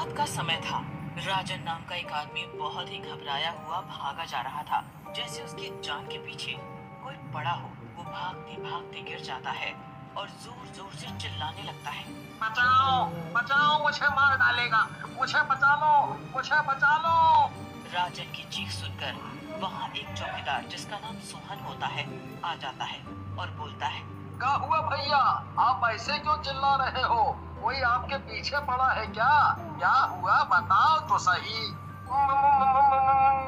रात का समय था। राजन नाम का एक आदमी बहुत ही घबराया हुआ भागा जा रहा था, जैसे उसकी जान के पीछे कोई पड़ा हो। वो भागते भागते गिर जाता है और जोर जोर से चिल्लाने लगता है, बचाओ बचाओ, मुझे मार डालेगा, मुझे बचा लो, मुझे बचा लो। राजन की चीख सुनकर वहाँ एक चौकीदार जिसका नाम सोहन होता है आ जाता है और बोलता है, क्या हुआ भैया, आप ऐसे क्यों चिल्ला रहे हो? कोई आपके पीछे पड़ा है क्या? क्या हुआ बताओ तो सही।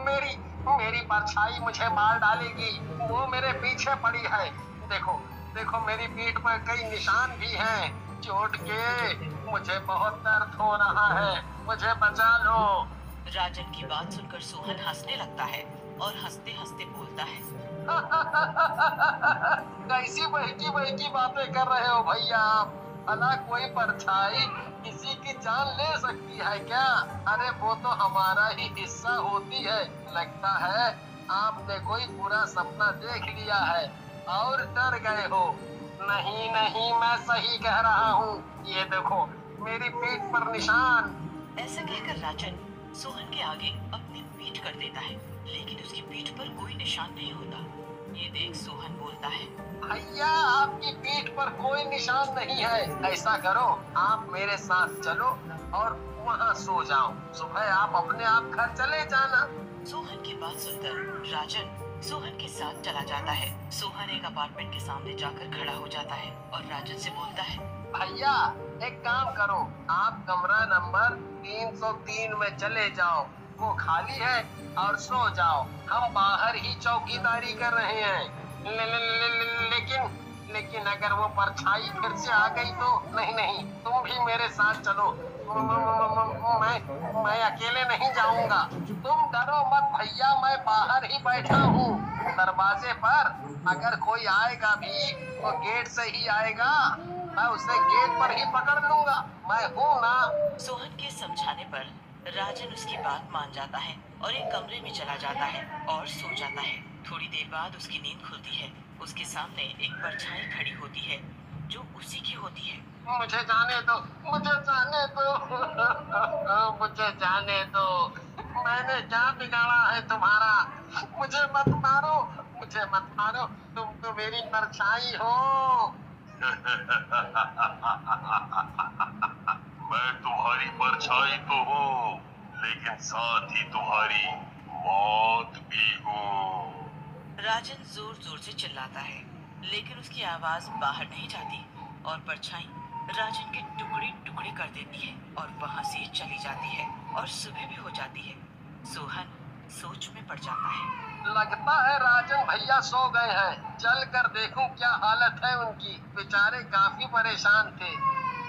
मेरी मेरी परछाई मुझे मार डालेगी, वो मेरे पीछे पड़ी है। देखो देखो, मेरी पीठ पर कई निशान भी हैं चोट के। मुझे बहुत दर्द हो रहा है, मुझे बचा लो। राजन की बात सुनकर सोहन हंसने लगता है और हंसते हंसते बोलता है, कैसी बहकी बहकी बातें कर रहे हो भैया आप? भला कोई परछाई किसी की जान ले सकती है क्या? अरे वो तो हमारा ही हिस्सा होती है। लगता है आपने कोई बुरा सपना देख लिया है और डर गए हो। नहीं नहीं, मैं सही कह रहा हूँ। ये देखो, मेरी पीठ पर निशान। ऐसा कहकर राजन सोहन के आगे अपनी पीठ कर देता है, लेकिन उसकी पीठ पर कोई निशान नहीं होता। ये देख सोहन बोलता है, भैया आपकी पीठ पर कोई निशान नहीं है। ऐसा करो, आप मेरे साथ चलो और वहाँ सो जाओ। सुबह आप अपने आप घर चले जाना। सोहन की बात सुनकर राजन सोहन के साथ चला जाता है। सोहन एक अपार्टमेंट के सामने जाकर खड़ा हो जाता है और राजन से बोलता है, भैया एक काम करो, आप कमरा नंबर 303 में चले जाओ। वो खाली है और सो जाओ। हम बाहर ही चौकीदारी कर रहे हैं। लेकिन लेकिन अगर वो परछाई फिर से आ गई तो? नहीं नहीं, तुम भी मेरे साथ चलो। मैं अकेले नहीं जाऊंगा। तुम डरो मत भैया, मैं बाहर ही बैठा हूँ दरवाजे पर। अगर कोई आएगा भी तो गेट से ही आएगा। मैं उसे गेट पर ही पकड़ लूंगा, मैं हूँ ना। सोहन के समझाने पर राजन उसकी बात मान जाता है और एक कमरे में चला जाता है और सो जाता है। थोड़ी देर बाद उसकी नींद खुलती है। उसके सामने एक परछाई खड़ी होती है जो उसी की होती है। मुझे जाने दो, मुझे जाने दो, मुझे जाने दो। मैंने क्या बिगाड़ा है तुम्हारा? मुझे मत मारो, मुझे मत मारो। तुम तो मेरी परछाई हो। मैं तुम्हारी परछाई तो हूँ, लेकिन साथ ही तुम्हारी मौत भी हूँ। राजन जोर जोर से चिल्लाता है, लेकिन उसकी आवाज बाहर नहीं जाती और परछाई राजन के टुकड़े टुकड़े कर देती है और वहां से चली जाती है और सुबह भी हो जाती है। सोहन सोच में पड़ जाता है। लगता है राजन भैया सो गए हैं। चल कर देखूं क्या हालत है उनकी। बेचारे काफी परेशान थे।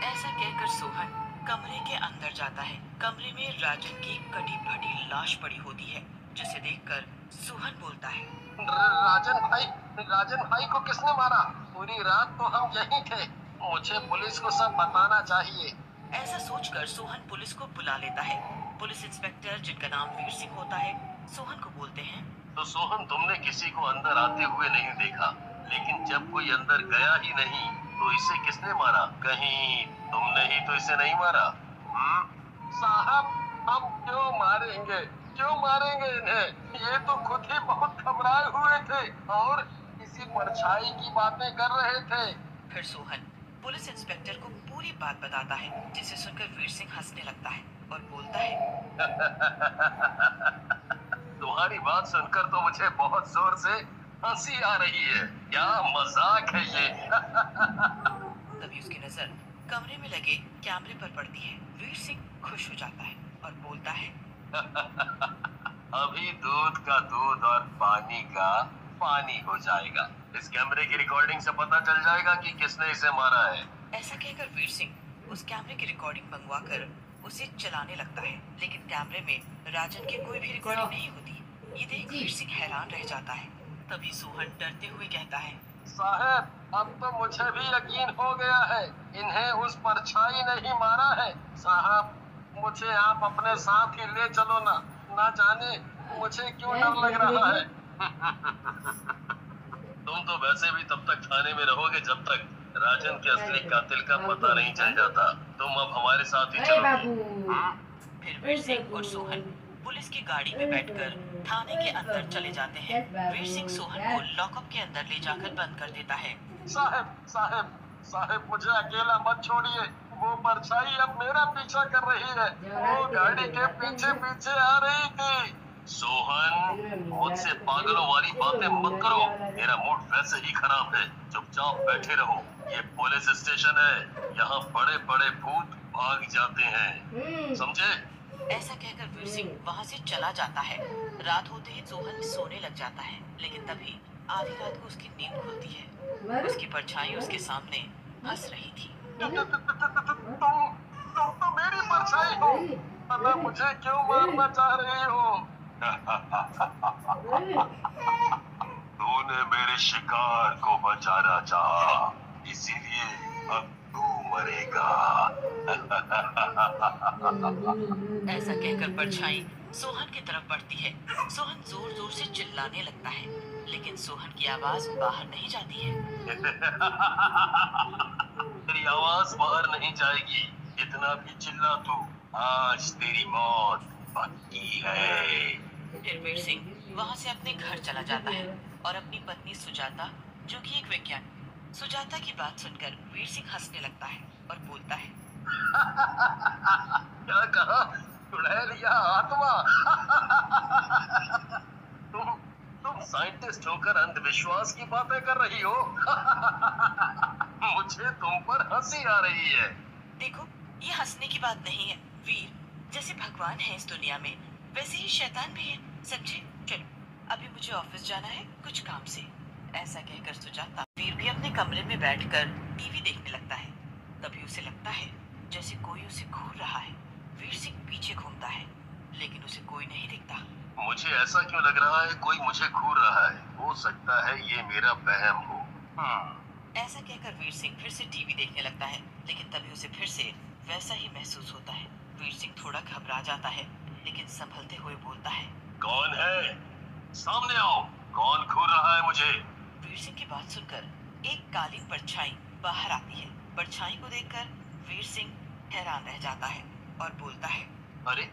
ऐसा कहकर सोहन कमरे के अंदर जाता है। कमरे में राजन की कटी फटी लाश पड़ी होती है, जिसे देखकर सोहन बोलता है, राजन भाई को किसने मारा? पूरी रात तो हम यहीं थे। मुझे पुलिस को सब बताना चाहिए। ऐसा सोचकर सोहन पुलिस को बुला लेता है। पुलिस इंस्पेक्टर, जिनका नाम वीर सिंह होता है, सोहन को बोलते हैं, तो सोहन, तुमने किसी को अंदर आते हुए नहीं देखा, लेकिन जब कोई अंदर गया ही नहीं तो इसे किसने मारा? कहीं तुमने ही तो इसे नहीं मारा? साहब, हम क्यों मारेंगे, क्यों मारेंगे इन्हें? ये तो खुद ही बहुत घबराए हुए थे और किसी परछाई की बातें कर रहे थे। फिर सोहन पुलिस इंस्पेक्टर को पूरी बात बताता है, जिसे सुनकर वीर सिंह हंसने लगता है और बोलता है, तुम्हारी बात सुनकर तो मुझे बहुत जोर से हंसी आ रही है। क्या मजाक है ये? तभी उसकी नजर कमरे में लगे कैमरे पर पड़ती है। वीर सिंह खुश हो जाता है और बोलता है, अभी दूध का दूध और पानी का पानी हो जाएगा। इस कैमरे की रिकॉर्डिंग से पता चल जाएगा कि किसने इसे मारा है। ऐसा कहकर वीर सिंह उस कैमरे की रिकॉर्डिंग मंगवा कर उसे चलाने लगता है, लेकिन कैमरे में राजन की कोई भी रिकॉर्डिंग नहीं होती। ये देख वीर सिंह हैरान रह जाता है। तभी सोहन डरते हुए कहता है, साहब, अब तो मुझे भी यकीन हो गया है, इन्हें उस परछाई ने ही मारा है। साहब, मुझे आप अपने साथ ही ले चलो ना। ना जाने मुझे क्यों डर लग रहा है। तुम तो वैसे भी तब तक थाने में रहोगे जब तक राजन के असली कातिल का पता नहीं चल जाता। तुम अब हमारे साथ ही चलो। फिर वीर सिंह और सोहन पुलिस की गाड़ी में बैठकर थाने के अंदर चले जाते हैं। वीर सिंह सोहन को लॉकअप के अंदर ले जाकर बंद कर देता है। साहब साहब साहब, मुझे अकेला मत छोड़िए। वो परछाई अब मेरा पीछा कर रही है। वो गाड़ी के पीछे पीछे आ रही थी। सोहन, मुझसे पागलों वाली बातें मत करो। मेरा मूड वैसे ही खराब है। चुपचाप बैठे रहो। ये पुलिस स्टेशन है। यहाँ बड़े बड़े भूत भाग जाते हैं, समझे? ऐसा कहकर वीर सिंह वहाँ से चला जाता है। रात होते ही सोहन सोने लग जाता है, लेकिन तभी आधी रात को उसकी नींद खुलती है। उसकी परछाई उसके सामने हंस रही थी। तुम तो मेरी परछाई हो। अल्लाह, मुझे क्यों मारना चाह रही हो? तूने मेरे शिकार को बचाना चाहा, इसीलिए अब तू मरेगा। ऐसा कहकर परछाई सोहन की तरफ बढ़ती है। सोहन जोर जोर से चिल्लाने लगता है, लेकिन सोहन की आवाज बाहर नहीं जाती है। तेरी आवाज बाहर नहीं जाएगी। इतना भी चिल्ला तू, आज तेरी मौत पक्की है। फिर वीर सिंह वहाँ से अपने घर चला जाता है और अपनी पत्नी सुजाता, जो कि एक वैज्ञानिक, सुजाता की बात सुनकर वीर सिंह हंसने लगता है और बोलता है, क्या कहा? चुड़ैल या आत्मा? तुम साइंटिस्ट होकर अंधविश्वास की बातें कर रही हो। मुझे तुम पर हंसी आ रही है। देखो, ये हंसने की बात नहीं है वीर। जैसे भगवान है इस दुनिया में, वैसे ही शैतान भी है, समझे? चलो, अभी मुझे ऑफिस जाना है कुछ काम से। ऐसा कहकर सुजाता वीर भी अपने कमरे में बैठकर टीवी देखने लगता है। तभी उसे लगता है जैसे कोई उसे घूर रहा है। वीर सिंह पीछे घूमता है, लेकिन उसे कोई नहीं दिखता। मुझे ऐसा क्यों लग रहा है कोई मुझे घूर रहा है? हो सकता है ये मेरा वहम हो। ऐसा कहकर वीर सिंह फिर से टीवी देखने लगता है, लेकिन तभी उसे फिर से वैसा ही महसूस होता है। वीर सिंह थोड़ा घबरा जाता है, लेकिन संभलते हुए बोलता है, कौन है? सामने आओ। कौन घूर रहा है मुझे? वीर सिंह की बात सुनकर एक काली परछाई बाहर आती है। परछाई को देखकर वीर सिंह हैरान रह जाता है और बोलता है, अरे,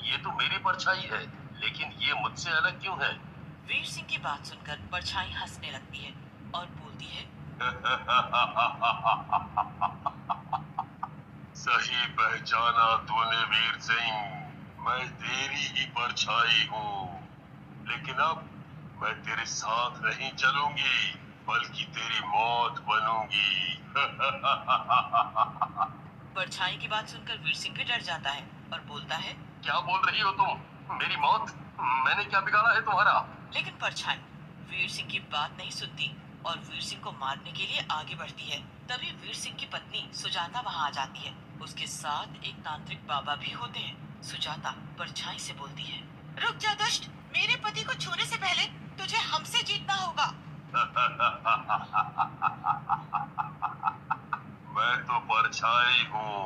ये तो मेरी परछाई है, लेकिन ये मुझसे अलग क्यों है? वीर सिंह की बात सुनकर परछाई हंसने लगती है और बोलती है, सही पहचाना तूने वीर सिंह। मैं तेरी ही परछाई हूँ, लेकिन अब मैं तेरे साथ नहीं चलूंगी, बल्कि तेरी मौत बनूंगी। परछाई की बात सुनकर वीर सिंह भी डर जाता है और बोलता है, क्या बोल रही हो तुम? मेरी मौत? मैंने क्या बिगाड़ा है तुम्हारा? लेकिन परछाई वीर सिंह की बात नहीं सुनती और वीर सिंह को मारने के लिए आगे बढ़ती है। तभी वीर सिंह की पत्नी सुजाता वहाँ आ जाती है। उसके साथ एक तांत्रिक बाबा भी होते हैं। सुजाता परछाई से बोलती है, रुक जा दुष्ट, मेरे पति को छूने से पहले तुझे हमसे जीतना होगा। मैं तो परछाई हूँ।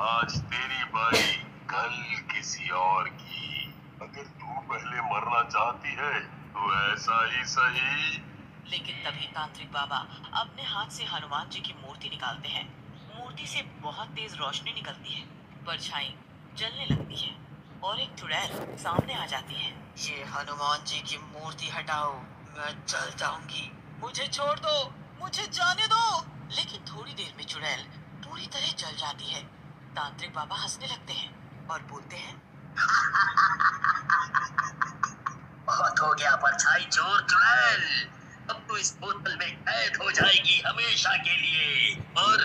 आज तेरी बारी, कल किसी और की। अगर तू पहले मरना चाहती है तो ऐसा ही सही। लेकिन तभी तांत्रिक बाबा अपने हाथ से हनुमान जी की मूर्ति निकालते हैं। मूर्ति से बहुत तेज रोशनी निकलती है। परछाई जलने लगती है और एक चुड़ैल सामने आ जाती है। ये हनुमान जी की मूर्ति हटाओ, मैं जल जाऊंगी। मुझे छोड़ दो, मुझे जाने दो। लेकिन थोड़ी देर में चुड़ैल पूरी तरह जल जाती है। तांत्रिक बाबा हंसने लगते हैं और बोलते हैं, बहुत हो गया परछाई चोर चुड़ैल। अब तो इस बोतल में कैद हो जाएगी हमेशा के लिए। और